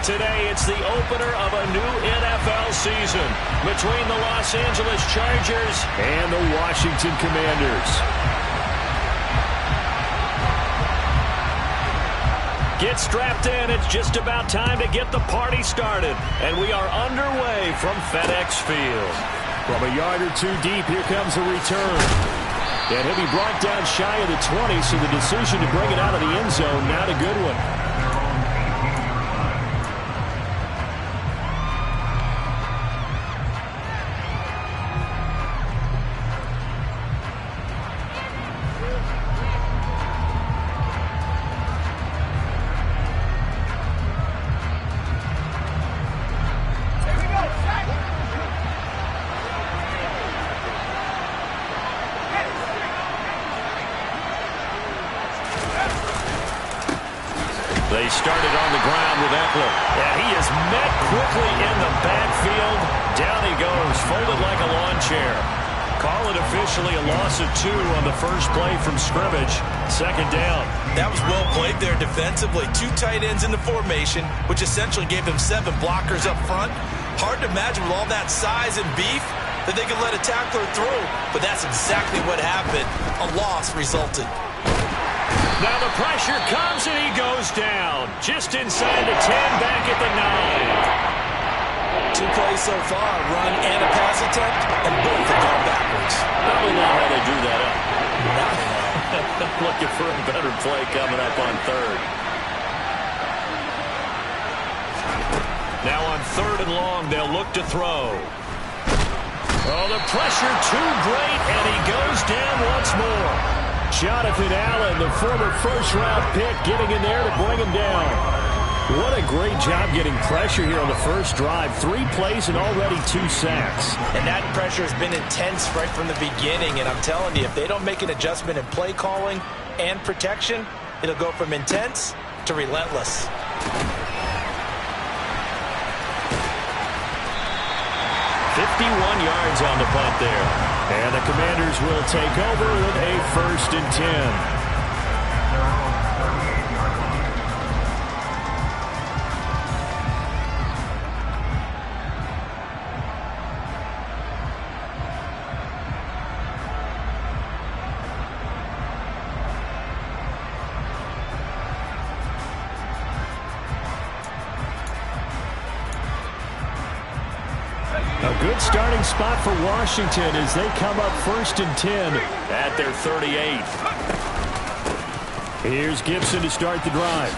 today, it's the opener of a new NFL season between the Los Angeles Chargers and the Washington Commanders. Get strapped in. It's just about time to get the party started. And we are underway from FedEx Field. From a yard or two deep, here comes a return. And he'll be brought down shy of the 20, so the decision to bring it out of the end zone, not a good one. They started on the ground with Eckler, and he is met quickly in the backfield. Down he goes, folded like a lawn chair. Call it officially a loss of 2 on the first play from scrimmage. Second down. That was well played there defensively. 2 tight ends in the formation, which essentially gave them 7 blockers up front. Hard to imagine with all that size and beef that they could let a tackler through, but that's exactly what happened. A loss resulted. Now the pressure comes and he goes down. Just inside the 10, back at the 9. 2 plays so far, run and a pass attempt, and both have gone backwards. Probably not how they do that up. Looking for a better play coming up on 3rd. Now on 3rd and long, they'll look to throw. Oh, the pressure too great, and he goes down once more. Jonathan Allen, the former first-round pick, getting in there to bring him down. What a great job getting pressure here on the first drive. 3 plays and already 2 sacks. And that pressure has been intense right from the beginning. And I'm telling you, if they don't make an adjustment in play calling and protection, it'll go from intense to relentless. 51 yards on the punt there. And the Commanders will take over with a 1st and 10. A good starting spot for Washington as they come up 1st and 10 at their 38. Here's Gibson to start the drive.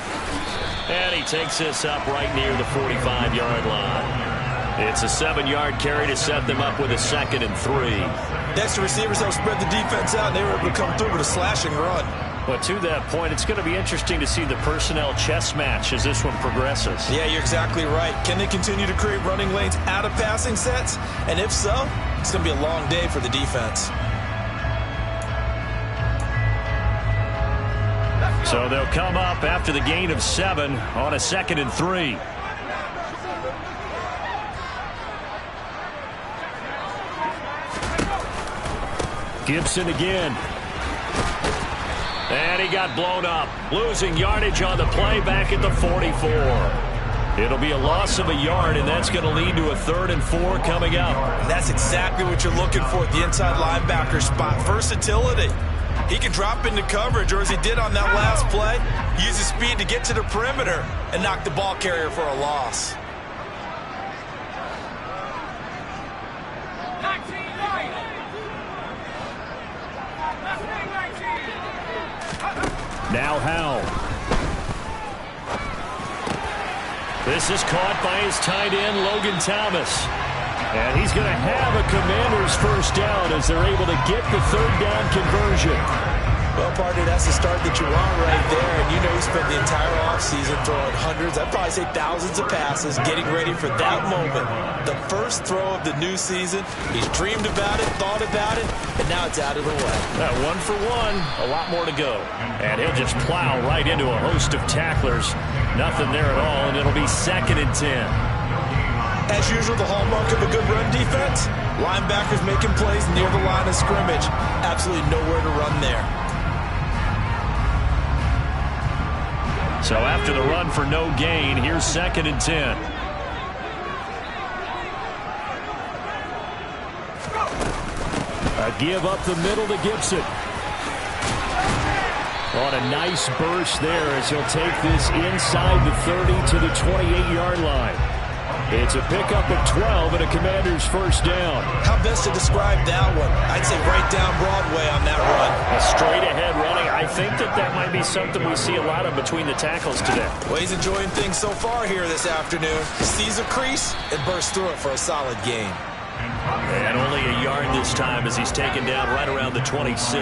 And he takes this up right near the 45-yard line. It's a 7-yard carry to set them up with a 2nd and 3. Extra receivers help spread the defense out, and they were able to come through with a slashing run. But to that point, it's going to be interesting to see the personnel chess match as this one progresses. Yeah, you're exactly right. Can they continue to create running lanes out of passing sets? And if so, it's going to be a long day for the defense. So they'll come up after the gain of 7 on a 2nd and 3. Gibson again. And he got blown up, losing yardage on the play back at the 44. It'll be a loss of a yard, and that's going to lead to a 3rd and 4 coming up. And that's exactly what you're looking for at the inside linebacker spot. Versatility. He can drop into coverage, or as he did on that last play, use his speed to get to the perimeter and knock the ball carrier for a loss. Now Howell. This is caught by his tight end, Logan Thomas. And he's going to have a Commanders 1st down as they're able to get the 3rd down conversion. Well, partner, that's the start that you want right there. And you know he spent the entire offseason throwing hundreds, I'd probably say thousands of passes, getting ready for that moment. The first throw of the new season. He's dreamed about it, thought about it, and now it's out of the way. That 1 for 1, a lot more to go. And he'll just plow right into a host of tacklers. Nothing there at all, and it'll be 2nd and 10. As usual, the hallmark of a good run defense, linebackers making plays near the line of scrimmage. Absolutely nowhere to run there. So after the run for no gain, here's 2nd and 10. A give up the middle to Gibson. On a nice burst there as he'll take this inside the 30 to the 28-yard line. It's a pickup of 12 and a Commander's first down. How best to describe that one? I'd say right down Broadway on that run. A straight-ahead running. I think that might be something we see a lot of between the tackles today. Well, he's enjoying things so far here this afternoon. He sees a crease and bursts through it for a solid gain. And only a yard this time as he's taken down right around the 26.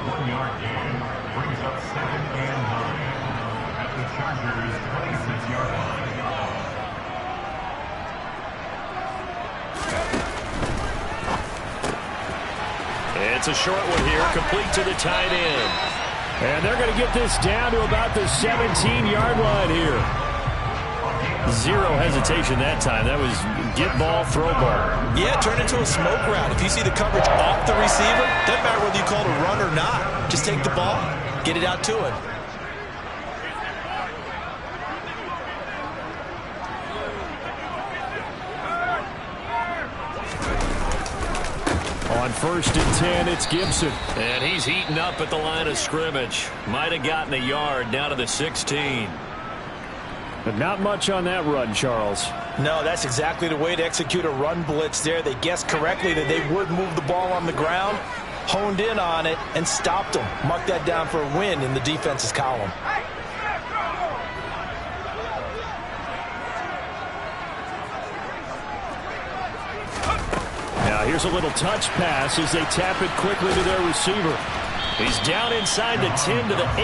1-yard gain brings up 2nd and 9 at the Chargers' 26-yard line. It's a short one here, complete to the tight end. And they're going to get this down to about the 17-yard line here. Zero hesitation that time. That was get ball, throw ball. Yeah, turn into a smoke route. If you see the coverage off the receiver, doesn't matter whether you call it a run or not. Just take the ball, get it out to him. On 1st and 10, it's Gibson. And he's heating up at the line of scrimmage. Might have gotten a yard down to the 16. But not much on that run, Charles. No, that's exactly the way to execute a run blitz there. They guessed correctly that they would move the ball on the ground, honed in on it, and stopped them. Mark that down for a win in the defense's column. Now here's a little touch pass as they tap it quickly to their receiver. He's down inside the 10 to the 8,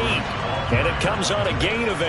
and it comes on a gain of 8.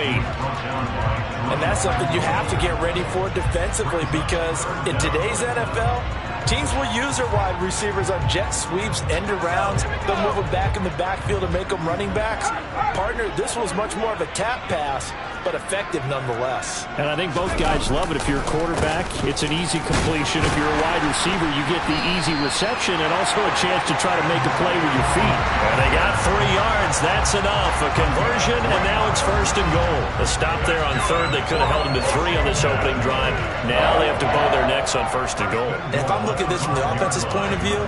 And that's something you have to get ready for defensively, because in today's NFL, teams will use their wide receivers on jet sweeps, end arounds. They'll move them back in the backfield and make them running backs. Partner, this was much more of a tap pass, but effective nonetheless. And I think both guys love it. If you're a quarterback, it's an easy completion. If you're a wide receiver, you get the easy reception and also a chance to try to make a play with your feet. And they got 3 yards. That's enough. A conversion, and now it's 1st and goal. A stop there on 3rd. They could have held them to 3 on this opening drive. Now they have to bow their necks on 1st and goal. And if I'm looking at this from the offense's point of view,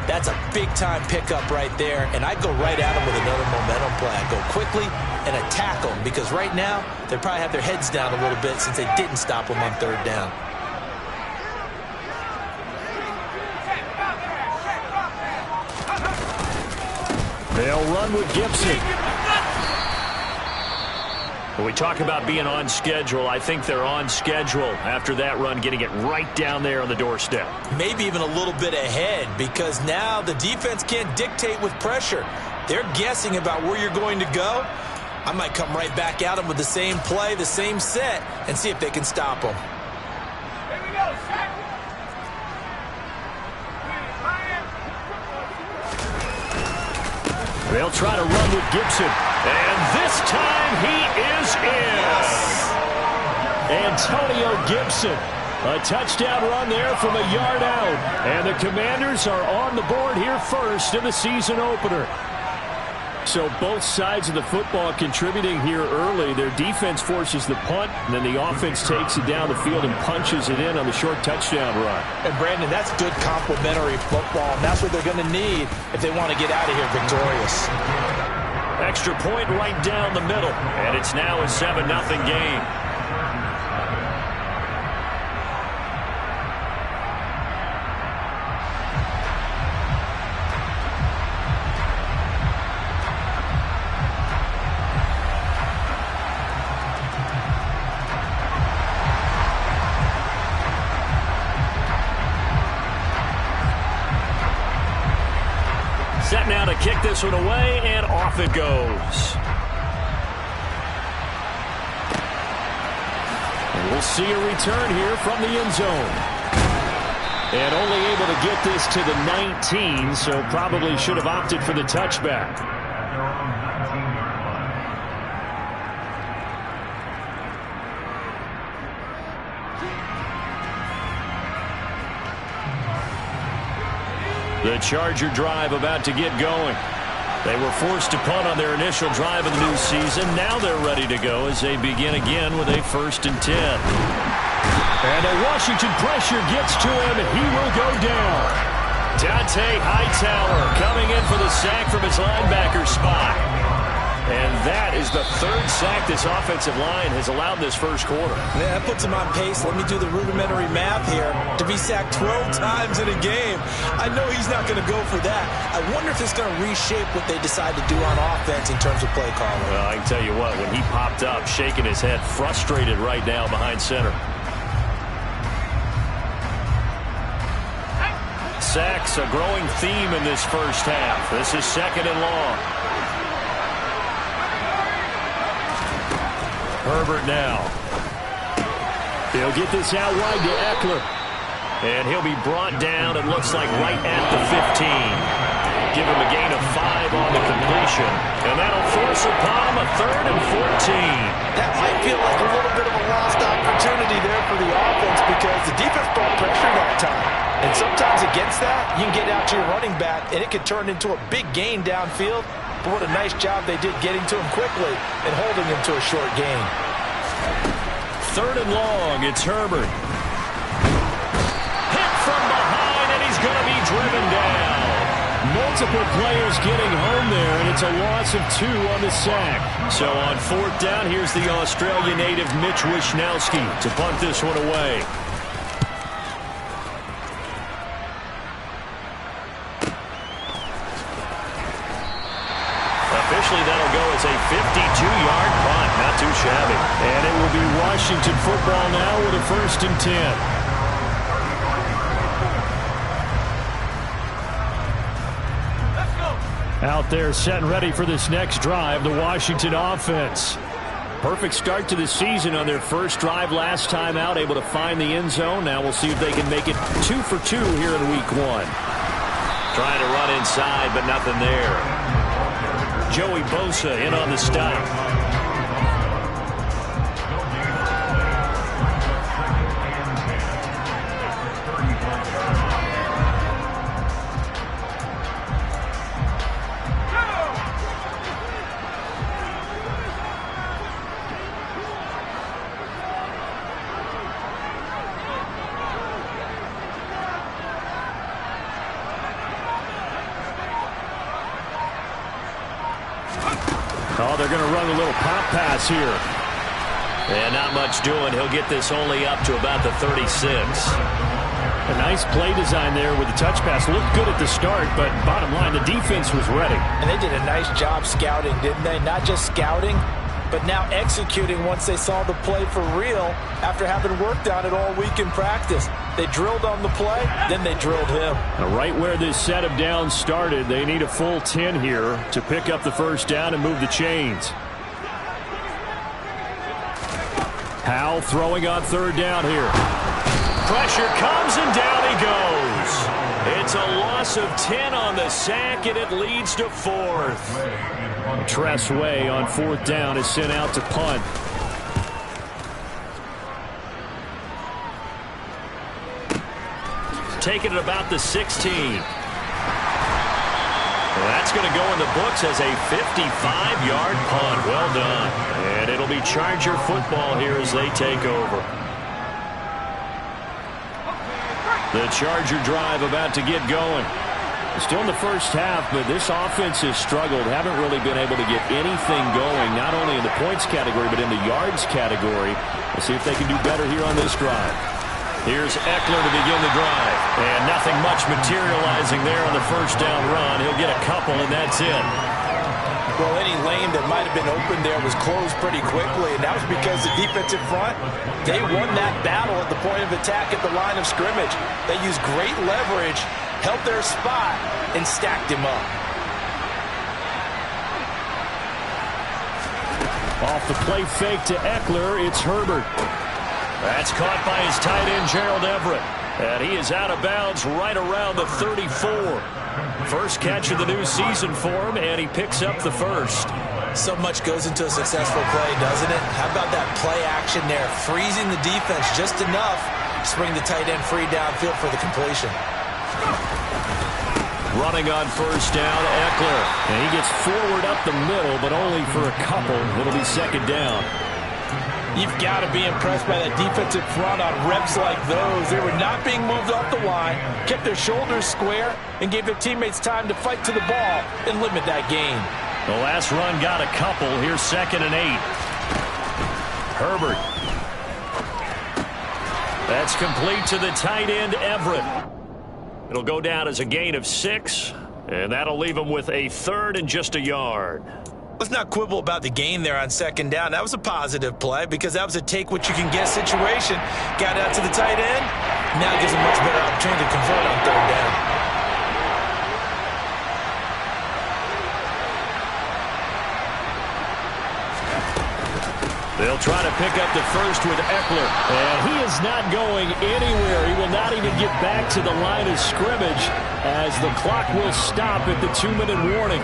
that's a big-time pickup right there, and I'd go right at them with another momentum play. I'd go quickly and attack them, because right now they probably have their heads down a little bit since they didn't stop them on 3rd down. They'll run with Gibson. When we talk about being on schedule, I think they're on schedule after that run, getting it right down there on the doorstep. Maybe even a little bit ahead, because now the defense can't dictate with pressure. They're guessing about where you're going to go. I might come right back at them with the same play, the same set, and see if they can stop them. They'll try to run with Gibson. And this time he is in. Antonio Gibson. A touchdown run there from a yard out. And the Commanders are on the board here first in the season opener. So both sides of the football contributing here early. Their defense forces the punt, and then the offense takes it down the field and punches it in on the short touchdown run. And Brandon, that's good complementary football, and that's what they're going to need if they want to get out of here victorious. Extra point right down the middle, and it's now a 7-0 game. Set now to kick this one away, and off it goes. And we'll see a return here from the end zone. And only able to get this to the 19, so probably should have opted for the touchback. The Charger drive about to get going. They were forced to punt on their initial drive of the new season. Now they're ready to go as they begin again with a 1st and 10. And a Washington pressure gets to him, and he will go down. Dante Hightower coming in for the sack from his linebacker spot. And that is the 3rd sack this offensive line has allowed this first quarter. Yeah, that puts him on pace. Let me do the rudimentary math here. To be sacked 12 times in a game, I know he's not going to go for that. I wonder if it's going to reshape what they decide to do on offense in terms of play calling. Well, I can tell you what, when he popped up, shaking his head, frustrated right now behind center. Sacks, a growing theme in this first half. This is 2nd and long. Herbert now. He'll get this out wide to Eckler. And he'll be brought down, it looks like, right at the 15. Give him a gain of 5 on the completion. And that'll force upon him a 3rd and 14. That might feel like a little bit of a lost opportunity there for the offense because the defense brought pressure that time. And sometimes against that, you can get out to your running back, and it can turn into a big gain downfield. But what a nice job they did getting to him quickly and holding him to a short gain. 3rd and long, it's Herbert. Hit from behind, and he's going to be driven down. Multiple players getting home there, and it's a loss of 2 on the sack. So on 4th down, here's the Australia native Mitch Wishnowsky to punt this one away. Officially, that'll go as a 52-yard punt. Not too shabby. And it will be Washington football now with a 1st and 10. Out there set and ready for this next drive, the Washington offense. Perfect start to the season on their first drive last time out, able to find the end zone. Now we'll see if they can make it 2 for 2 here in week 1. Trying to run inside, but nothing there. Joey Bosa in on the stop. Oh, they're going to run a little pop pass here. And not much doing. He'll get this only up to about the 36. A nice play design there with the touch pass. Looked good at the start, but bottom line, the defense was ready. And they did a nice job scouting, didn't they? Not just scouting, but now executing once they saw the play for real after having worked on it all week in practice. They drilled on the play, then they drilled him. Now, right where this set of downs started, they need a full 10 here to pick up the 1st down and move the chains. Howell throwing on 3rd down here. Pressure comes and down he goes. It's a loss of 10 on the sack, and it leads to 4th. Tress Way on 4th down is sent out to punt. Taking it about the 16. Well, that's going to go in the books as a 55-yard punt. Well done. And it'll be Charger football here as they take over. The Charger drive about to get going. Still in the first half, but this offense has struggled. Haven't really been able to get anything going, not only in the points category, but in the yards category. We'll see if they can do better here on this drive. Here's Eckler to begin the drive. And nothing much materializing there on the 1st down run. He'll get a couple, and that's it. Well, any lane that might have been open there was closed pretty quickly, and that was because the defensive front, they won that battle at the point of attack at the line of scrimmage. They used great leverage, held their spot, and stacked him up. Off the play fake to Eckler, it's Herbert. That's caught by his tight end, Gerald Everett. And he is out of bounds right around the 34. First catch of the new season for him, and he picks up the 1st. So much goes into a successful play, doesn't it? How about that play action there? Freezing the defense just enough to bring the tight end free downfield for the completion. Running on first down, Eckler. And he gets forward up the middle, but only for a couple. It'll be second down. You've got to be impressed by that defensive front on reps like those. They were not being moved off the line, kept their shoulders square, and gave their teammates time to fight to the ball and limit that gain. The last run got a couple. Here's 2nd and 8. Herbert. That's complete to the tight end, Everett. It'll go down as a gain of 6, and that'll leave him with a 3rd and just a yard. Let's not quibble about the gain there on 2nd down. That was a positive play because that was a take-what-you-can-get situation. Got out to the tight end. Now gives him much better opportunity to convert on 3rd down. They'll try to pick up the first with Eckler. And he is not going anywhere. He will not even get back to the line of scrimmage as the clock will stop at the 2-minute warning.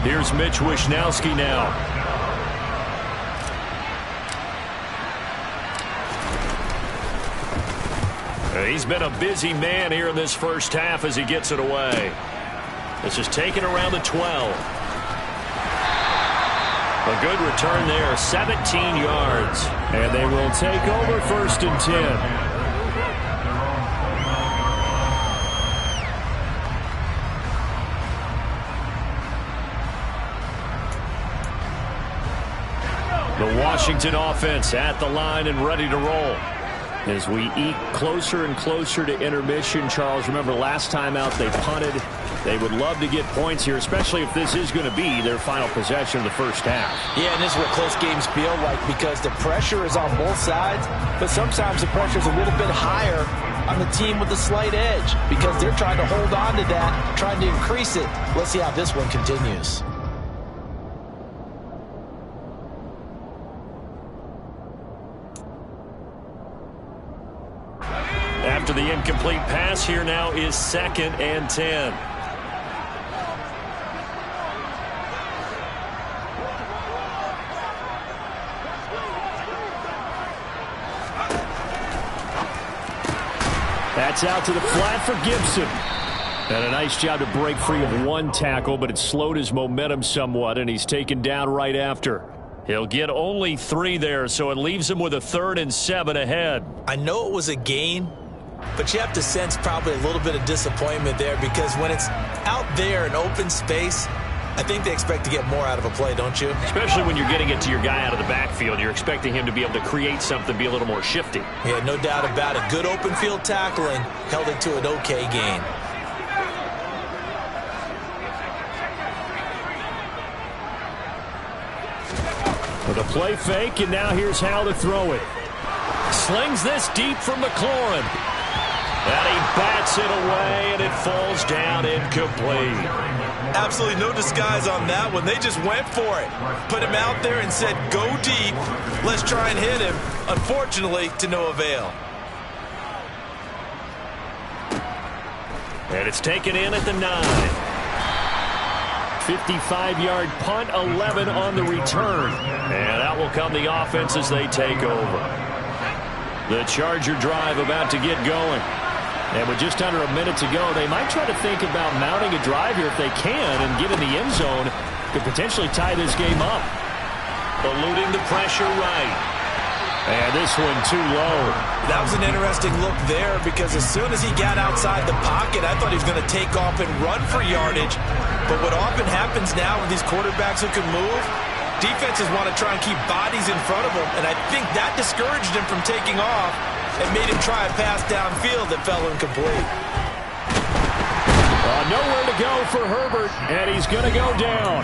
Here's Mitch Wishnowsky now. He's been a busy man here in this first half as he gets it away. This is taken around the 12. A good return there, 17 yards. And they will take over 1st and 10. The Washington offense at the line and ready to roll. As we eke closer and closer to intermission, Charles, remember last time out they punted. They would love to get points here, especially if this is going to be their final possession of the first half. Yeah, and this is what close games feel like because the pressure is on both sides, but sometimes the pressure is a little bit higher on the team with the slight edge because they're trying to hold on to that, trying to increase it. Let's see how this one continues. After the incomplete pass, here now is 2nd and 10. That's out to the flat for Gibson. And a nice job to break free of one tackle, but it slowed his momentum somewhat, and he's taken down right after. He'll get only 3 there, so it leaves him with a 3rd and 7 ahead. I know it was a gain, but you have to sense probably a little bit of disappointment there because when it's out there in open space, I think they expect to get more out of a play, don't you? Especially when you're getting it to your guy out of the backfield. You're expecting him to be able to create something, be a little more shifty. Yeah, no doubt about it. Good open field tackling held it to an okay gain. With a play fake, and now here's how to throw it. Slings this deep from McLaurin. And he bats it away, and it falls down incomplete. Absolutely no disguise on that one. They just went for it. Put him out there and said, go deep. Let's try and hit him. Unfortunately, to no avail. And it's taken in at the 9. 55-yard punt, 11 on the return. And out will come the offense as they take over. The Charger drive about to get going. And with just under a minute to go, they might try to think about mounting a drive here if they can and get in the end zone to potentially tie this game up. Eluding the pressure right. And this one too low. That was an interesting look there because as soon as he got outside the pocket, I thought he was going to take off and run for yardage. But what often happens now with these quarterbacks who can move, defenses want to try and keep bodies in front of them, and I think that discouraged him from taking off and made him try a pass downfield that fell incomplete. Nowhere to go for Herbert, and he's going to go down.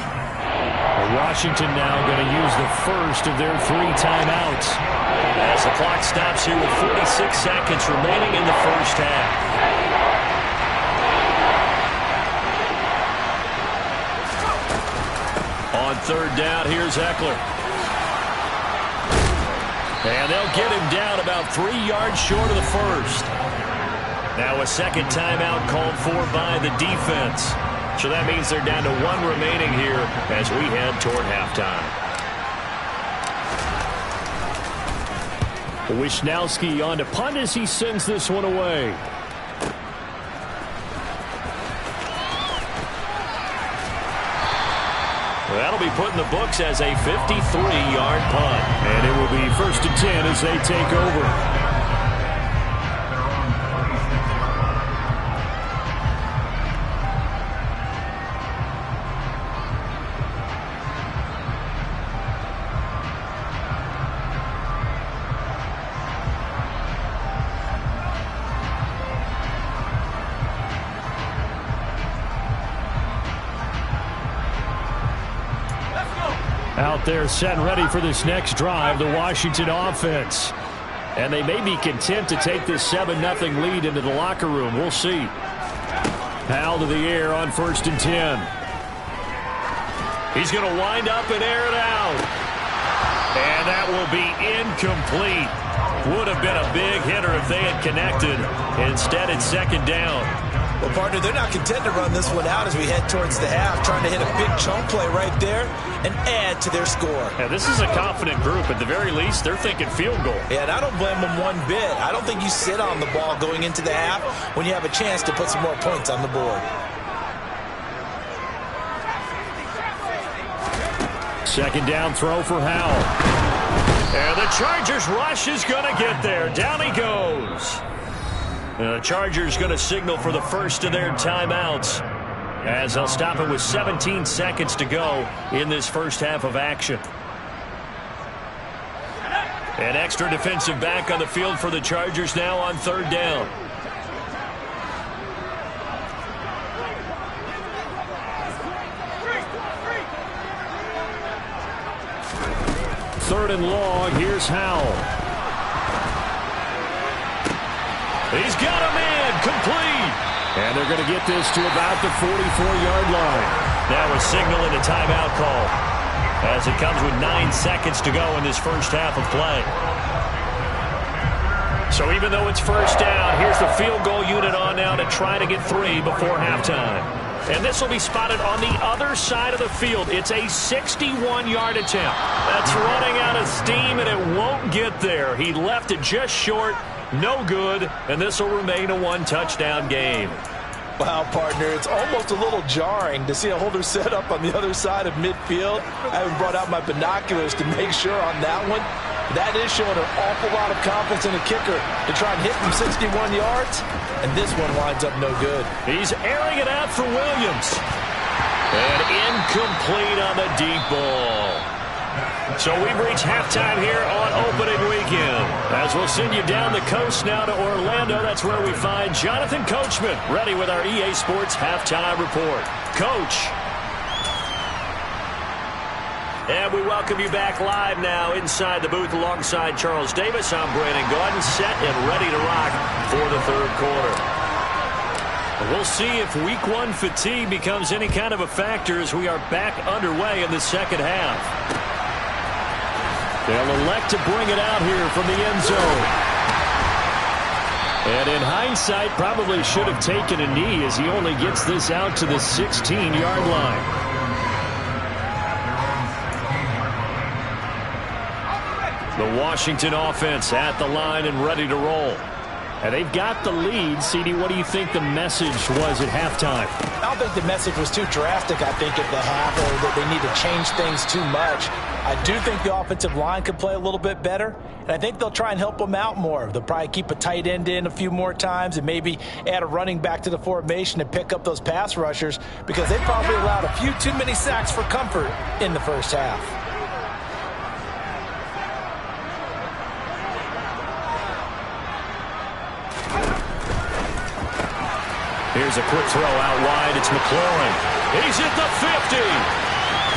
Washington now going to use the first of their 3 timeouts. As the clock stops here with 46 seconds remaining in the first half. On 3rd down, here's Eckler. And they'll get him down about 3 yards short of the first. Now a second timeout called for by the defense. So that means they're down to 1 remaining here as we head toward halftime. Wishnowsky on to punt as he sends this one away. That'll be put in the books as a 53-yard punt. And it will be 1st and 10 as they take over. Out there set and ready for this next drive, the Washington offense. And they may be content to take this 7-0 lead into the locker room. We'll see. Howell to the air on 1st and 10. He's going to wind up and air it out. And that will be incomplete. Would have been a big hitter if they had connected. Instead, it's 2nd down. Well, partner, they're not content to run this one out as we head towards the half, trying to hit a big chunk play right there and add to their score. Yeah, this is a confident group. At the very least, they're thinking field goal. Yeah, and I don't blame them one bit. I don't think you sit on the ball going into the half when you have a chance to put some more points on the board. Second down throw for Howell. And the Chargers rush is going to get there. Down he goes. The Chargers going to signal for the first of their timeouts as they'll stop it with 17 seconds to go in this first half of action. An extra defensive back on the field for the Chargers now on 3rd down. Third and long, here's Howell. He's got a man complete. And they're going to get this to about the 44-yard line. Now a signal and a timeout call as it comes with 9 seconds to go in this first half of play. So even though it's 1st down, here's the field goal unit on now to try to get 3 before halftime. And this will be spotted on the other side of the field. It's a 61-yard attempt. That's running out of steam, and it won't get there. He left it just short. No good, and this will remain a 1-touchdown game. Wow, partner, it's almost a little jarring to see a holder set up on the other side of midfield. I haven't brought out my binoculars to make sure on that one. That is showing an awful lot of confidence in the kicker to try and hit from 61 yards, and this one winds up no good. He's airing it out for Williams. And incomplete on the deep ball. So we've reached halftime here on opening weekend. As we'll send you down the coast now to Orlando, that's where we find Jonathan Coachman ready with our EA Sports halftime report. Coach. And we welcome you back live now inside the booth alongside Charles Davis. I'm Brandon Gaudin, set and ready to rock for the 3rd quarter. We'll see if Week 1 fatigue becomes any kind of a factor as we are back underway in the 2nd half. They'll elect to bring it out here from the end zone. And in hindsight, probably should have taken a knee as he only gets this out to the 16-yard line. The Washington offense at the line and ready to roll. And they've got the lead. CD, what do you think the message was at halftime? I don't think the message was too drastic, I think, at the half, or that they need to change things too much. I do think the offensive line could play a little bit better, and I think they'll try and help them out more. They'll probably keep a tight end in a few more times and maybe add a running back to the formation and pick up those pass rushers because they probably allowed a few too many sacks for comfort in the first half. Here's a quick throw out wide. It's McLaurin. He's at the 50,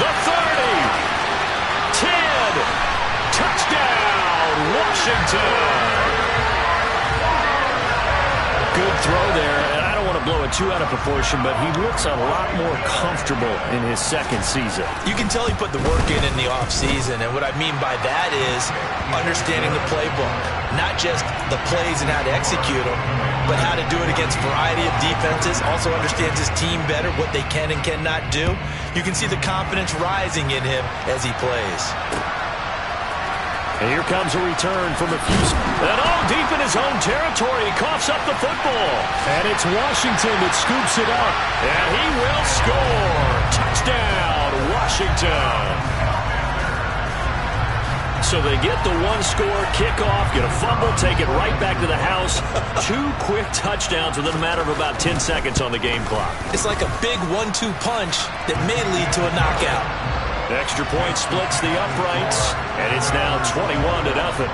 the 30, 10. Touchdown, Washington. Good throw there. And I don't want to blow it too out of proportion, but he looks a lot more comfortable in his 2nd season. You can tell he put the work in the offseason, and what I mean by that is understanding the playbook. Not just the plays and how to execute them, but how to do it against a variety of defenses. Also understands his team better, what they can and cannot do. You can see the confidence rising in him as he plays. And here comes a return from a few. And deep in his own territory, he coughs up the football. And it's Washington that scoops it up. And he will score. Touchdown, Washington. So they get the one-score kickoff, get a fumble, take it right back to the house. 2 quick touchdowns within a matter of about 10 seconds on the game clock. It's like a big 1-2 punch that may lead to a knockout. Extra point splits the uprights, and it's now 21-0.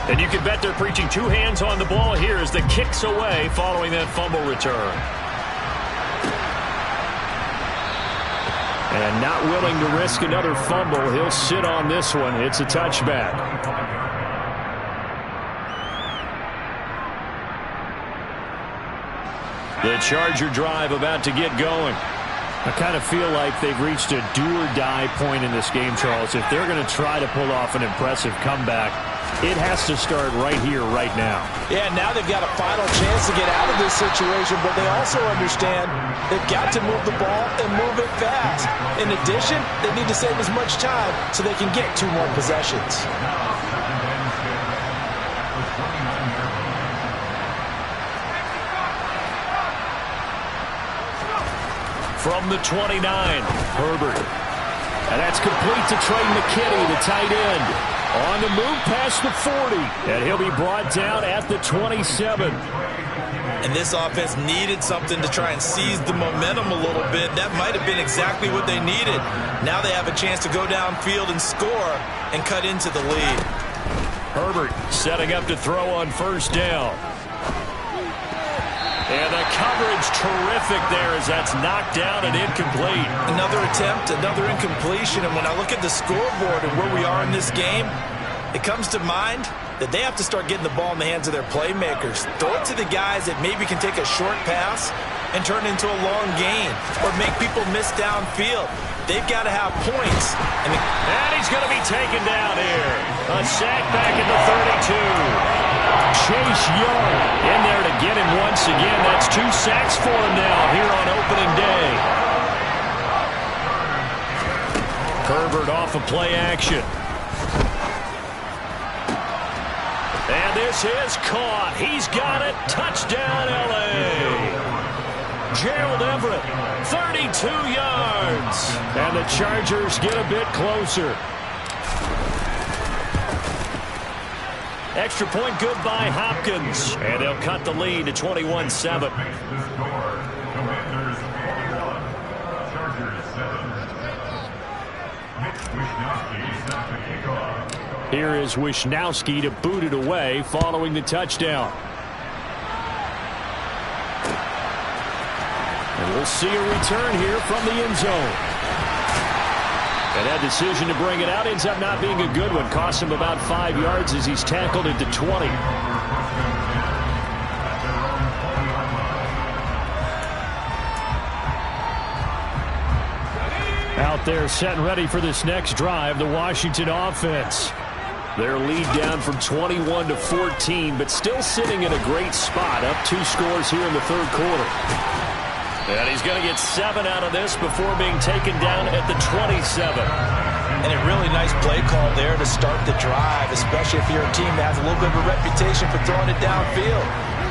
And you can bet they're preaching 2 hands on the ball here as the kick's away following that fumble return. And not willing to risk another fumble, he'll sit on this one. It's a touchback. The Charger drive about to get going. I kind of feel like they've reached a do-or-die point in this game, Charles. If they're going to try to pull off an impressive comeback, it has to start right here, right now. Yeah, now they've got a final chance to get out of this situation, but they also understand they've got to move the ball and move it fast. In addition, they need to save as much time so they can get 2 more possessions. From the 29, Herbert. And that's complete to Trey McKinney, the tight end. On the move past the 40, and he'll be brought down at the 27. And this offense needed something to try and seize the momentum a little bit. That might have been exactly what they needed. Now they have a chance to go downfield and score and cut into the lead. Herbert setting up to throw on first down. And the coverage terrific there as that's knocked down and incomplete. Another attempt, another incompletion. And when I look at the scoreboard and where we are in this game, it comes to mind that they have to start getting the ball in the hands of their playmakers. Throw it to the guys that maybe can take a short pass and turn it into a long gain or make people miss downfield. They've got to have points. And he's going to be taken down here. A sack back at the 32. Chase Young in there to get him once again. That's 2 sacks for him now here on opening day. Herbert off of play action. And this is caught. He's got it. Touchdown, L.A. Gerald Everett, 32 yards. And the Chargers get a bit closer. Extra point good by Hopkins. And they'll cut the lead to 21-7. Here is Wishnowski to boot it away following the touchdown. And we'll see a return here from the end zone. And that decision to bring it out ends up not being a good one. Cost him about 5 yards as he's tackled at the 20. Out there set and ready for this next drive, the Washington offense. Their lead down from 21 to 14, but still sitting in a great spot, up 2 scores here in the third quarter. And he's going to get 7 out of this before being taken down at the 27. And a really nice play call there to start the drive, especially if you're a team that has a little bit of a reputation for throwing it downfield.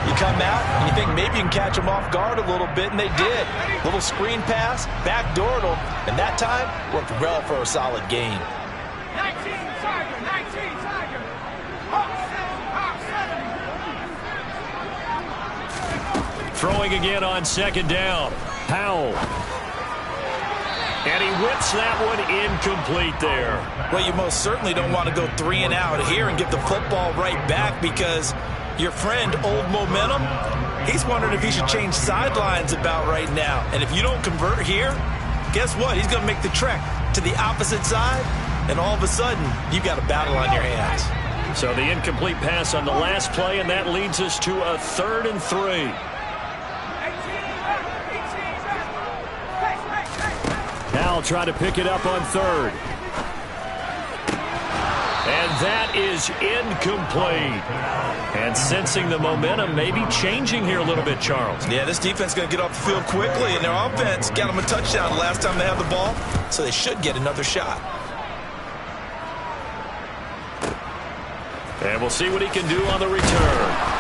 You come out and you think maybe you can catch them off guard a little bit, and they did. Little screen pass, backdoored them, and that time worked well for a solid gain. 19 Tiger, 19 Tiger. Throwing again on second down. Powell. And he whips that one incomplete there. Well, you most certainly don't want to go 3 and out here and give the football right back because your friend, Old Momentum, he's wondering if he should change sidelines about right now. And if you don't convert here, guess what? He's going to make the trek to the opposite side, and all of a sudden, you've got a battle on your hands. So the incomplete pass on the last play, and that leads us to a 3rd and 3. Now try to pick it up on 3rd. And that is incomplete. And sensing the momentum maybe changing here a little bit, Charles. Yeah, this defense is going to get off the field quickly, and their offense got them a touchdown the last time they had the ball, so they should get another shot. And we'll see what he can do on the return.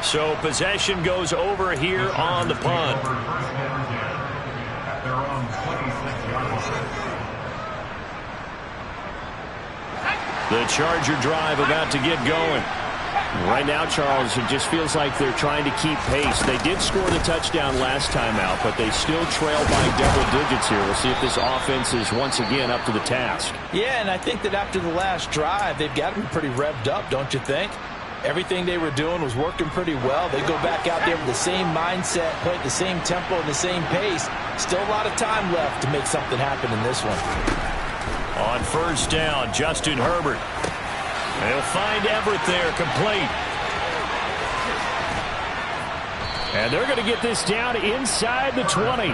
So possession goes over here on the punt. The Charger drive about to get going. Right now, Charles, it just feels like they're trying to keep pace. They did score the touchdown last time out, but they still trail by double digits here. We'll see if this offense is once again up to the task. Yeah, and I think that after the last drive, they've got to be pretty revved up, don't you think? Everything they were doing was working pretty well. They go back out there with the same mindset, play at the same tempo and the same pace. Still a lot of time left to make something happen in this one. On first down, Justin Herbert. They'll find Everett there, complete. And they're going to get this down inside the 20.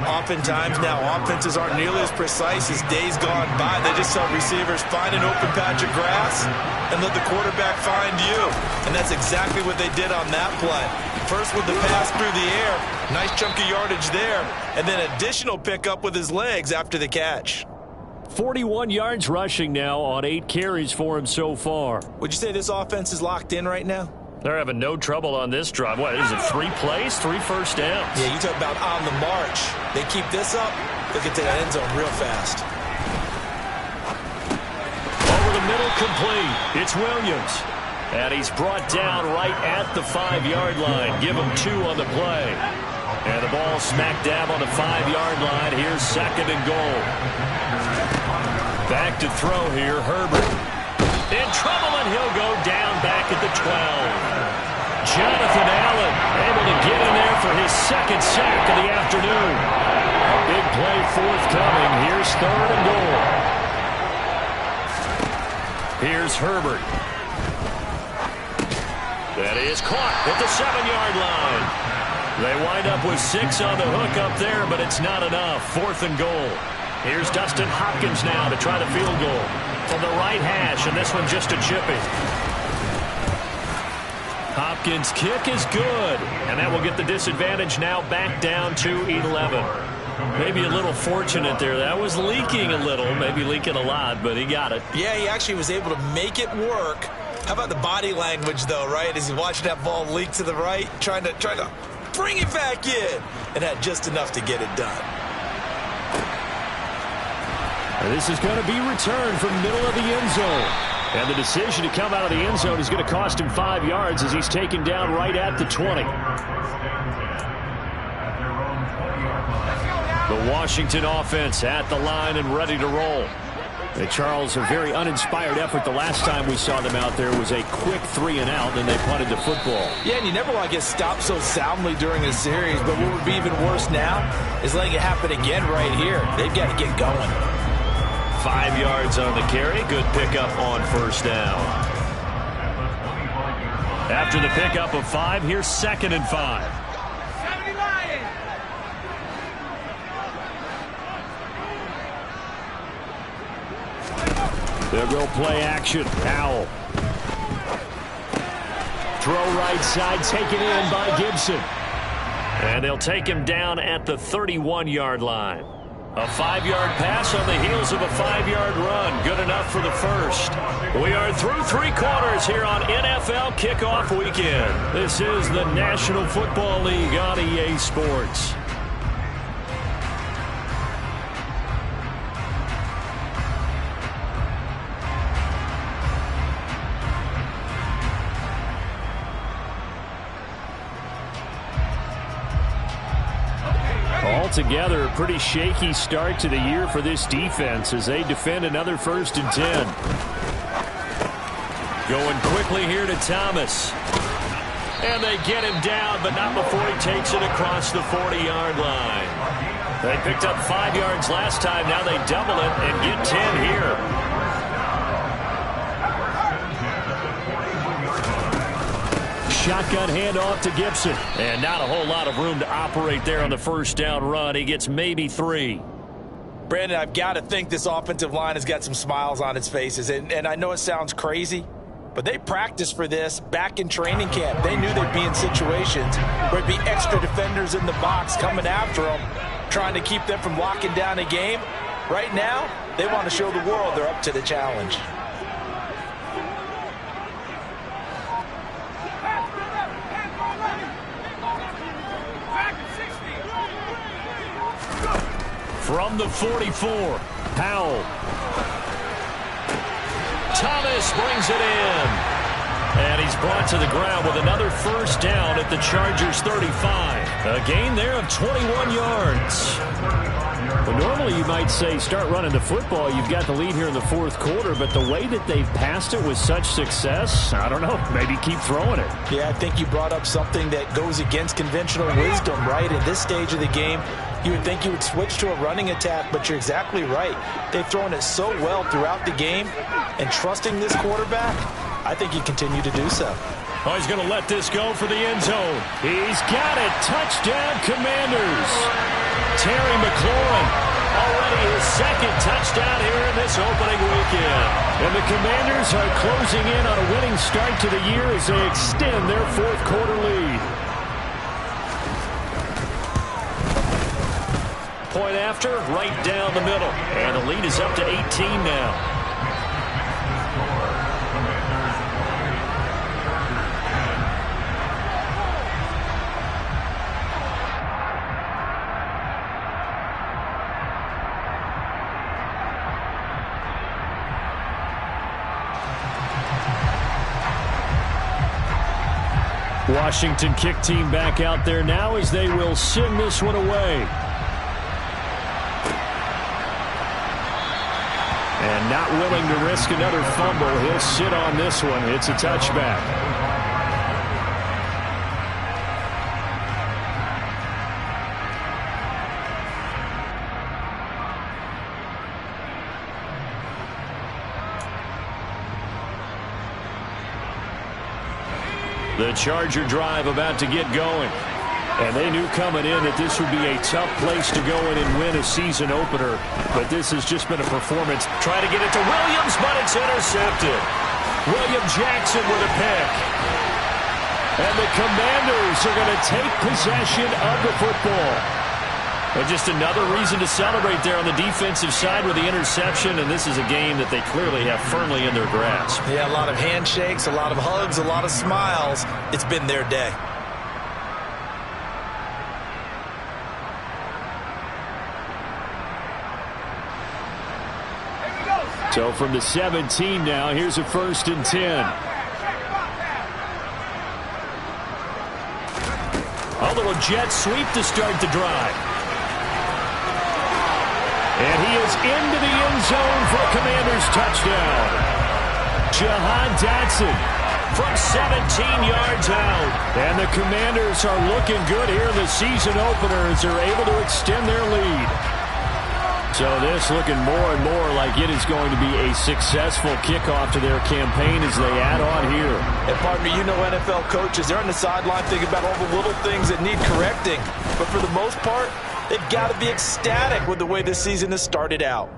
Oftentimes now, offenses aren't nearly as precise as days gone by. They just tell receivers, find an open patch of grass and let the quarterback find you. And that's exactly what they did on that play. First with the pass through the air, nice chunk of yardage there, and then additional pickup with his legs after the catch. 41 yards rushing now on 8 carries for him so far. Would you say this offense is locked in right now? They're having no trouble on this drive. What is it, 3 plays, 3 first downs? Yeah, you talk about on the march. They keep this up, they'll get to that end zone real fast. Over the middle, complete. It's Williams. And he's brought down right at the 5-yard line. Give him 2 on the play. And the ball smack dab on the 5-yard line. Here's 2nd and goal. Back to throw here, Herbert. In trouble, and he'll go down back at the 12. Jonathan Allen able to get in there for his 2nd sack of the afternoon. A big play forthcoming. Here's 3rd and goal. Here's Herbert. That is caught at the 7-yard line. They wind up with 6 on the hook up there, but it's not enough. 4th and goal. Here's Dustin Hopkins now to try the field goal from the right hash, and this one just a chipping. Hopkins' kick is good, and that will get the disadvantage now back down to 11. Maybe a little fortunate there. That was leaking a little, maybe leaking a lot, but he got it. Yeah, he actually was able to make it work. How about the body language, though, right? As he watched that ball leak to the right, trying to bring it back in, and had just enough to get it done. And this is going to be returned from middle of the end zone. And the decision to come out of the end zone is going to cost him 5 yards as he's taken down right at the 20. The Washington offense at the line and ready to roll. And Charles, a very uninspired effort. The last time we saw them out there was a quick 3 and out, and they punted the football. Yeah, and you never want to get stopped so soundly during a series, but what would be even worse now is letting it happen again right here. They've got to get going. 5 yards on the carry. Good pickup on first down. After the pickup of 5, here's 2nd and 5. 70 Lions. They'll go play action. Powell. Throw right side, taken in by Gibson. And they'll take him down at the 31-yard line. A 5-yard pass on the heels of a 5-yard run. Good enough for the first. We are through 3 quarters here on NFL Kickoff Weekend. This is the National Football League on EA Sports. Altogether, a pretty shaky start to the year for this defense as they defend another 1st and 10. Going quickly here to Thomas. And they get him down, but not before he takes it across the 40-yard line. They picked up 5 yards last time. Now they double it and get 10 here. Shotgun handoff to Gibson. And not a whole lot of room to operate there on the first down run. He gets maybe 3. Brandon, I've got to think this offensive line has got some smiles on its faces. And I know it sounds crazy, but they practiced for this back in training camp. They knew they'd be in situations where there'd be extra defenders in the box coming after them, trying to keep them from locking down a game. Right now, they want to show the world they're up to the challenge. From the 44, Powell. Thomas brings it in. And he's brought to the ground with another first down at the Chargers' 35. A gain there of 21 yards. Well, normally you might say start running the football. You've got the lead here in the fourth quarter, but the way that they've passed it with such success, I don't know, maybe keep throwing it. Yeah, I think you brought up something that goes against conventional wisdom, right? In this stage of the game, you would think you would switch to a running attack, but you're exactly right. They've thrown it so well throughout the game, and trusting this quarterback, I think you continue to do so. Oh, he's going to let this go for the end zone. He's got it. Touchdown, Commanders. Terry McLaurin, already his second touchdown here in this opening weekend. And the Commanders are closing in on a winning start to the year as they extend their fourth quarter lead. Point after, right down the middle. And the lead is up to 18 now. Washington kick team back out there now as they will send this one away. And not willing to risk another fumble. He'll sit on this one. It's a touchback. The Charger drive about to get going. And they knew coming in that this would be a tough place to go in and win a season opener. But this has just been a performance. Trying to get it to Williams, but it's intercepted. William Jackson with a pick. And the Commanders are going to take possession of the football. And just another reason to celebrate there on the defensive side with the interception. And this is a game that they clearly have firmly in their grasp. Yeah, a lot of handshakes, a lot of hugs, a lot of smiles. It's been their day. So from the 17 now, here's a 1st and 10. A little jet sweep to start the drive. And he is into the end zone for a Commanders touchdown. Jahan Dotson from 17 yards out. And the Commanders are looking good here in the season opener as they're able to extend their lead. So this looking more and more like it is going to be a successful kickoff to their campaign as they add on here. And pardon me, you know NFL coaches, they're on the sideline thinking about all the little things that need correcting. But for the most part, they've got to be ecstatic with the way this season has started out.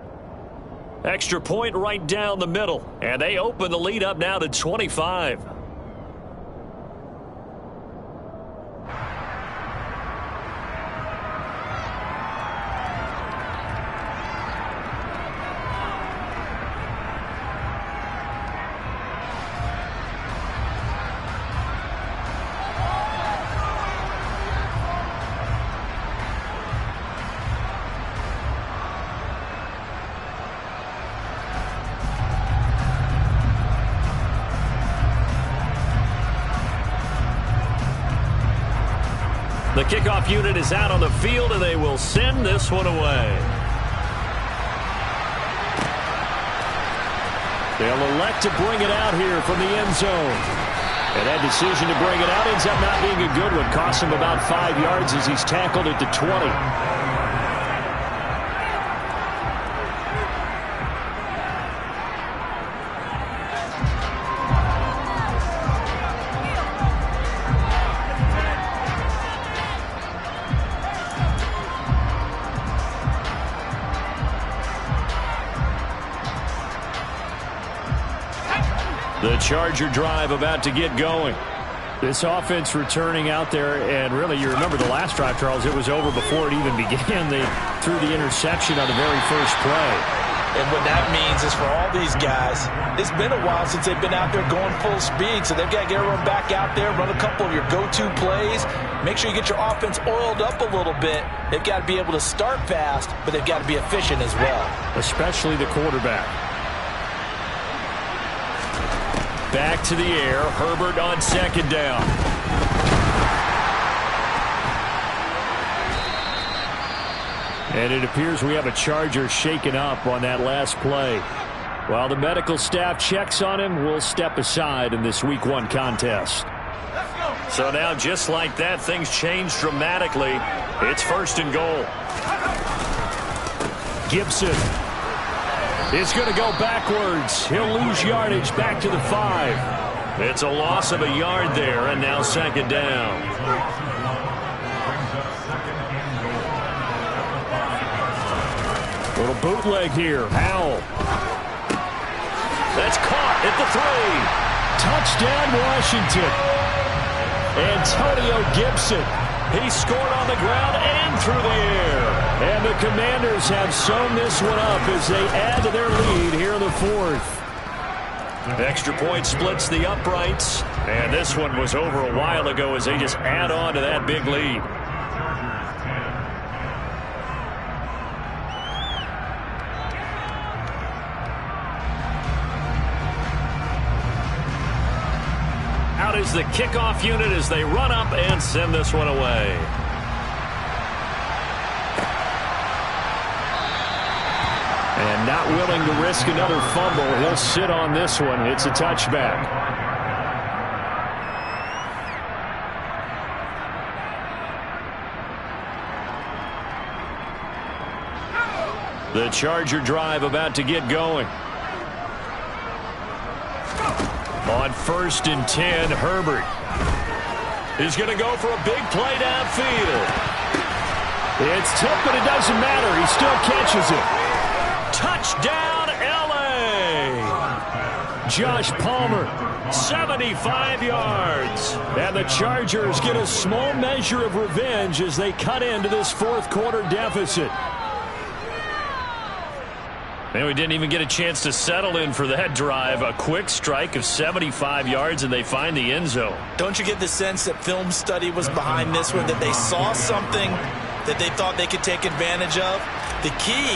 Extra point right down the middle. And they open the lead up now to 25. The kickoff unit is out on the field, and they will send this one away. They'll elect to bring it out here from the end zone. And that decision to bring it out ends up not being a good one. Costs him about 5 yards as he's tackled at the 20. The Charger drive about to get going. This offense returning out there, and really, you remember the last drive, Charles, it was over before it even began. They threw the interception on the very first play. And what that means is for all these guys, it's been a while since they've been out there going full speed, so they've got to get everyone back out there, run a couple of your go-to plays, make sure you get your offense oiled up a little bit. They've got to be able to start fast, but they've got to be efficient as well. Especially the quarterback. Back to the air. Herbert on second down. And it appears we have a Charger shaken up on that last play. While the medical staff checks on him, we'll step aside in this Week 1 contest. So now, just like that, things change dramatically. It's 1st and goal. Gibson is going to go backwards. He'll lose yardage back to the 5. It's a loss of a yard there, and now 2nd down. Little bootleg here. Howell. That's caught at the 3. Touchdown, Washington. Antonio Gibson. He scored on the ground and through the air. And the Commanders have sewn this one up as they add to their lead here in the 4th. Extra point splits the uprights. And this one was over a while ago as they just add on to that big lead. Out is the kickoff unit as they run up and send this one away. And not willing to risk another fumble. He'll sit on this one. It's a touchback. The Charger drive about to get going. On 1st and 10, Herbert. He's going to go for a big play downfield. It's tipped, but it doesn't matter. He still catches it. Touchdown, L.A. Josh Palmer, 75 yards. And the Chargers get a small measure of revenge as they cut into this 4th quarter deficit. Man, we didn't even get a chance to settle in for that drive. A quick strike of 75 yards, and they find the end zone. Don't you get the sense that film study was behind this one, that they saw something that they thought they could take advantage of? The key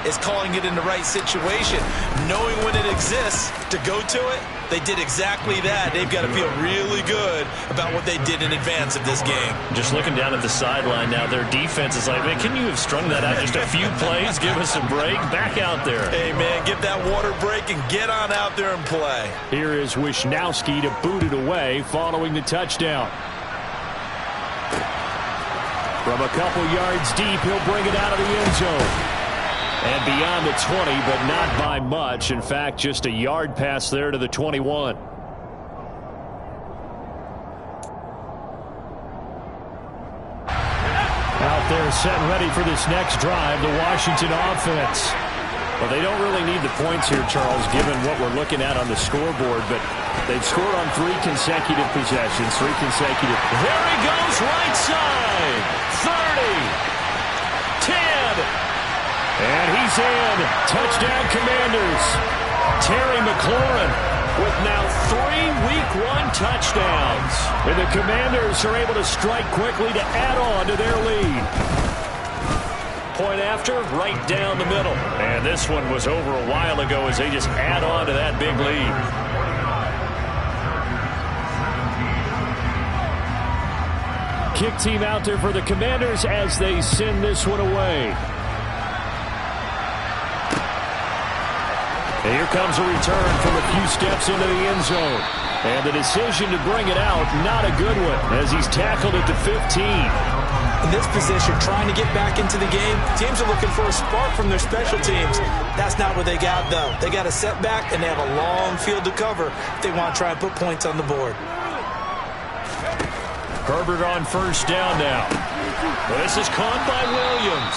is calling it in the right situation, knowing when it exists to go to it. They did exactly that. They've got to feel really good about what they did in advance of this game. Just looking down at the sideline now, their defense is like, man, can you have strung that out just a few plays? Give us a break. Back out there. Hey, man, get that water break and get on out there and play. Here is Wisnowski to boot it away following the touchdown. From a couple yards deep, he'll bring it out of the end zone. And beyond the 20, but not by much. In fact, just a yard pass there to the 21. Out there set and ready for this next drive, the Washington offense. Well, they don't really need the points here, Charles, given what we're looking at on the scoreboard, but they've scored on 3 consecutive possessions, 3 consecutive. There he goes, right side. 30. 10. And he's in. Touchdown, Commanders. Terry McLaurin with now 3 Week 1 touchdowns. And the Commanders are able to strike quickly to add on to their lead. Point after, right down the middle. And this one was over a while ago as they just add on to that big lead. Kick team out there for the Commanders as they send this one away. And here comes a return from a few steps into the end zone. And the decision to bring it out, not a good one, as he's tackled at the 15. In this position, trying to get back into the game, teams are looking for a spark from their special teams. That's not what they got, though. They got a setback, and they have a long field to cover if they want to try and put points on the board. Herbert on 1st down now. This is caught by Williams.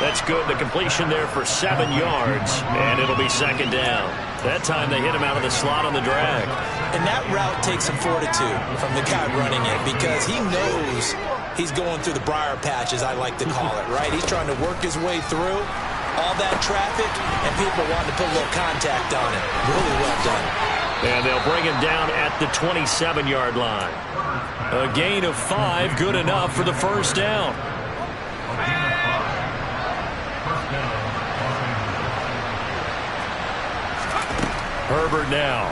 That's good. The completion there for 7 yards, and it'll be second down. That time they hit him out of the slot on the drag. And that route takes some fortitude from the guy running it because he knows he's going through the briar patch, as I like to call it, right? He's trying to work his way through all that traffic, and people wanting to put a little contact on it. Really well done. And they'll bring him down at the 27-yard line. A gain of 5, good enough for the first down. Herbert now.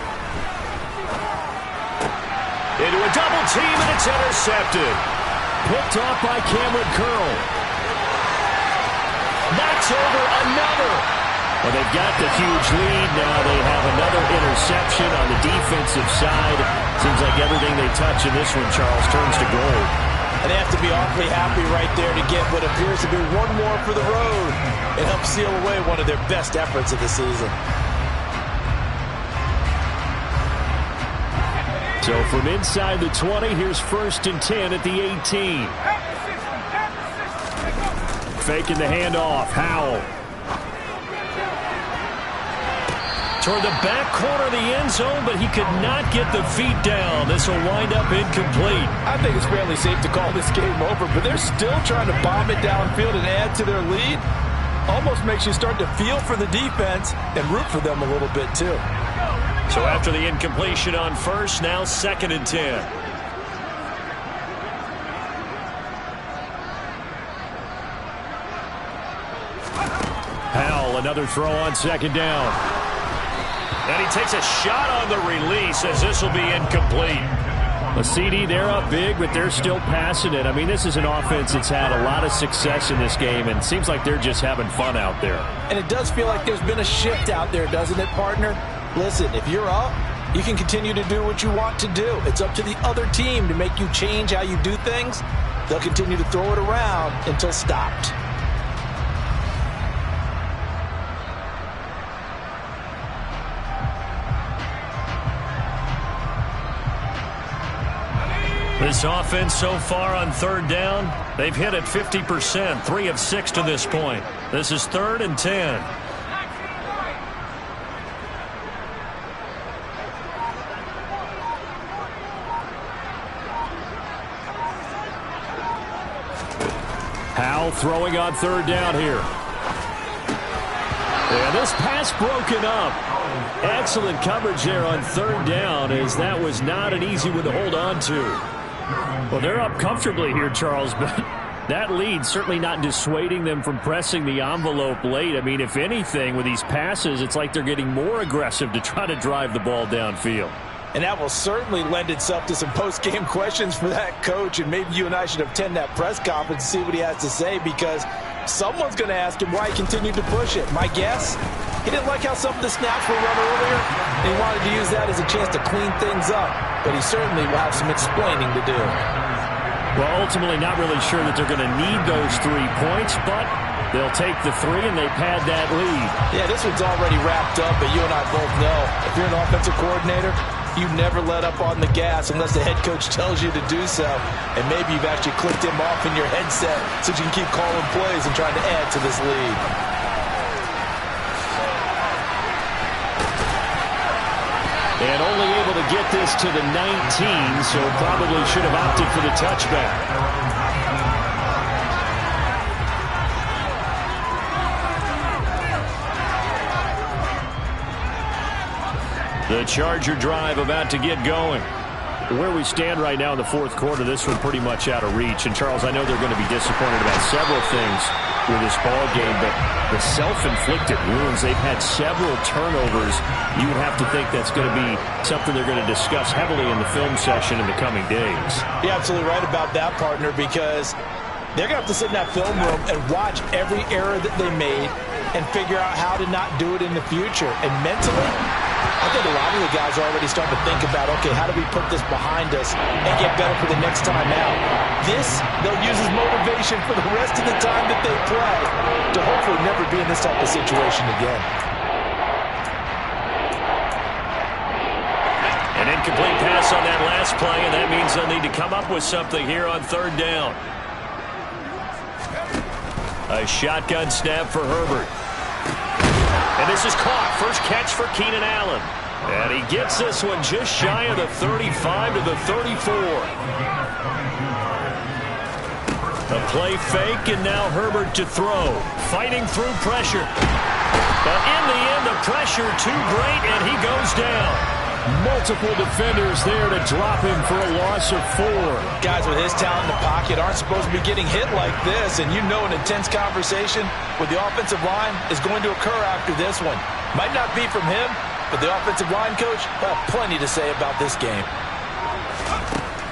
Into a double team, and it's intercepted. Picked off by Cameron Curl. Knocks over another. Well, they've got the huge lead. Now they have another interception on the defensive side. Seems like everything they touch in this one, Charles, turns to gold. And they have to be awfully happy right there to get what appears to be one more for the road. It helps seal away one of their best efforts of the season. So from inside the 20, here's 1st and 10 at the 18. Faking the handoff. Howell. Toward the back corner of the end zone, but he could not get the feet down. This will wind up incomplete. I think it's fairly safe to call this game over, but they're still trying to bomb it downfield and add to their lead. Almost makes you start to feel for the defense and root for them a little bit too. So after the incompletion on 1st, now 2nd and 10. Howell, another throw on 2nd down. And he takes a shot on the release as this will be incomplete. A CD, they're up big, but they're still passing it. I mean, this is an offense that's had a lot of success in this game, and it seems like they're just having fun out there. And it does feel like there's been a shift out there, doesn't it, partner? Listen, if you're up, you can continue to do what you want to do. It's up to the other team to make you change how you do things. They'll continue to throw it around until stopped. This offense so far on 3rd down, they've hit it 50%, 3 of 6 to this point. This is 3rd and 10. Howell throwing on 3rd down here. And this pass broken up. Excellent coverage there on 3rd down, as that was not an easy one to hold on to. Well, they're up comfortably here, Charles, but that lead certainly not dissuading them from pressing the envelope late. I mean, if anything, with these passes, it's like they're getting more aggressive to try to drive the ball downfield. And that will certainly lend itself to some post-game questions for that coach, and maybe you and I should attend that press conference and see what he has to say, because someone's going to ask him why he continued to push it. My guess, he didn't like how some of the snaps were run earlier, and he wanted to use that as a chance to clean things up. But he certainly will have some explaining to do. Well, ultimately not really sure that they're going to need those 3 points, but they'll take the 3 and they pad that lead. Yeah, this one's already wrapped up, but you and I both know if you're an offensive coordinator, you never let up on the gas unless the head coach tells you to do so. And maybe you've actually clicked him off in your headset so you can keep calling plays and trying to add to this lead. And only able to get this to the 19, so probably should have opted for the touchback. The Charger drive about to get going. Where we stand right now in the 4th quarter, this one pretty much out of reach. And, Charles, I know they're going to be disappointed about several things with this ball game, but the self-inflicted wounds, they've had several turnovers. You would have to think that's going to be something they're going to discuss heavily in the film session in the coming days. You're absolutely right about that, partner, because they're going to have to sit in that film room and watch every error that they made and figure out how to not do it in the future. And mentally, I think a lot of the guys are already starting to think about, okay, how do we put this behind us and get better for the next time out? This, they'll use as motivation for the rest of the time that they play to hopefully never be in this type of situation again. An incomplete pass on that last play, and that means they'll need to come up with something here on 3rd down. A shotgun snap for Herbert. And this is caught. First catch for Keenan Allen. And he gets this one just shy of the 35 to the 34. A play fake, and now Herbert to throw. Fighting through pressure. But in the end, the pressure too great, and he goes down. Multiple defenders there to drop him for a loss of 4. Guys with his talent in the pocket aren't supposed to be getting hit like this, and you know an intense conversation with the offensive line is going to occur after this one. Might not be from him, but the offensive line coach will have plenty to say about this game.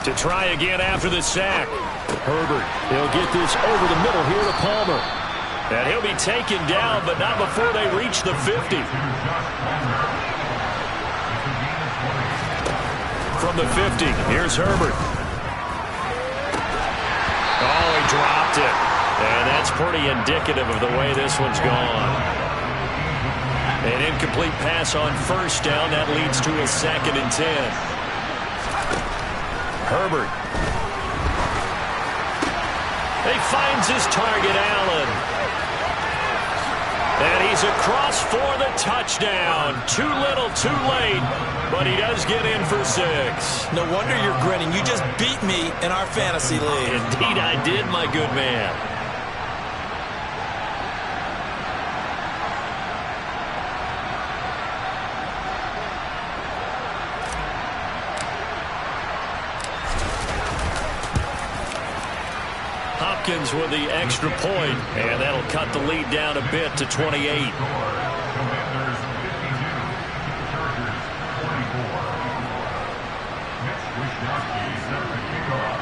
To try again after the sack. Herbert, he'll get this over the middle here to Palmer. And he'll be taken down, but not before they reach the 50. From the 50, here's Herbert. Oh, he dropped it. And that's pretty indicative of the way this one's gone. An incomplete pass on first down. That leads to a 2nd and 10. Herbert. He finds his target, Allen. And he's across for the touchdown. Too little, too late, but he does get in for 6. No wonder you're grinning. You just beat me in our fantasy league. Indeed I did, my good man. Hopkins with the extra point, and that'll cut the lead down a bit to 28. Commanders 52, Chargers 44. Mitch Wishnowsky set the kickoff.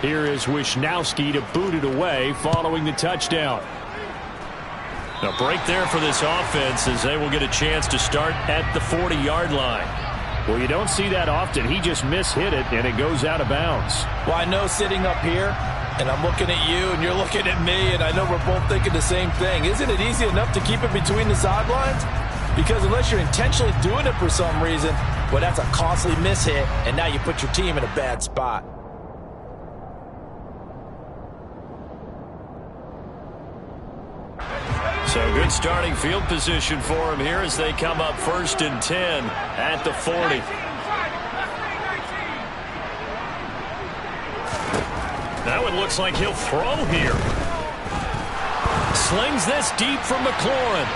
Here is Wishnowsky to boot it away following the touchdown. A break there for this offense as they will get a chance to start at the 40-yard line. Well, you don't see that often. He just mishit it, and it goes out of bounds. Well, I know sitting up here, and I'm looking at you, and you're looking at me, and I know we're both thinking the same thing. Isn't it easy enough to keep it between the sidelines? Because unless you're intentionally doing it for some reason, well, that's a costly mishit, and now you put your team in a bad spot. So good starting field position for him here as they come up 1st and 10 at the 40. Now it looks like he'll throw here. Slings this deep from McLaurin.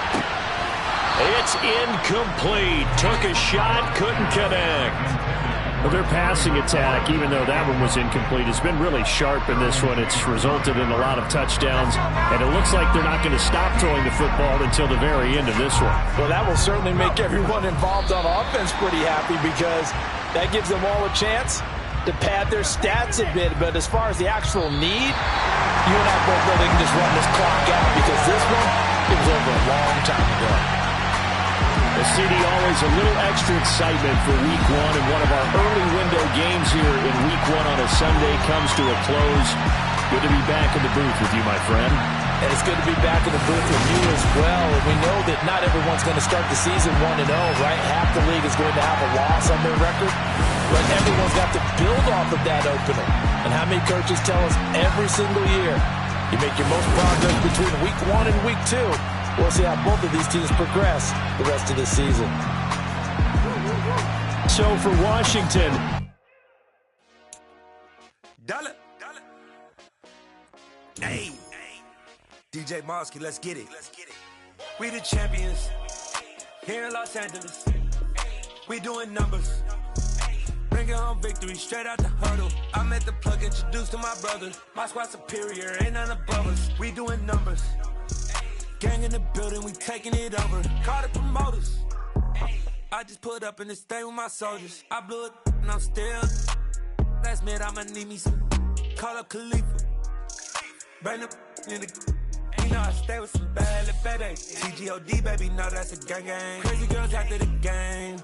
It's incomplete. Took a shot, couldn't connect. Well, their passing attack, even though that one was incomplete, has been really sharp in this one. It's resulted in a lot of touchdowns, and it looks like they're not going to stop throwing the football until the very end of this one. Well, that will certainly make everyone involved on offense pretty happy because that gives them all a chance to pad their stats a bit. But as far as the actual need, you and I both know they can just run this clock out because this one, it was over a long time ago. CD, always a little extra excitement for Week 1, and one of our early window games here in Week 1 on a Sunday comes to a close. Good to be back in the booth with you, my friend. And it's good to be back in the booth with you as well. And we know that not everyone's going to start the season 1-0, right? Half the league is going to have a loss on their record. But everyone's got to build off of that opener. And how many coaches tell us every single year, you make your most progress between Week 1 and Week 2. We'll see how both of these teams progress the rest of the season. So for Washington, Dollar. Hey. DJ Mosky, let's get it. We the champions here in Los Angeles. We doing numbers. Bringing home victory straight out the huddle. I'm at the plug, introduced to my brothers. My squad superior, ain't none above us. We doing numbers. Gang in the building, we taking it over. Call the promoters. I just put up in this thing with my soldiers. I blew it and I'm still. Last minute I'ma need me some. Call up Khalifa. Bring the in the. You know I stay with some bad little baby. TGOD baby, know that's a gang gang. Crazy girls after the game.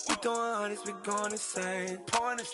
We throwing hundreds, we going insane. Pouring this.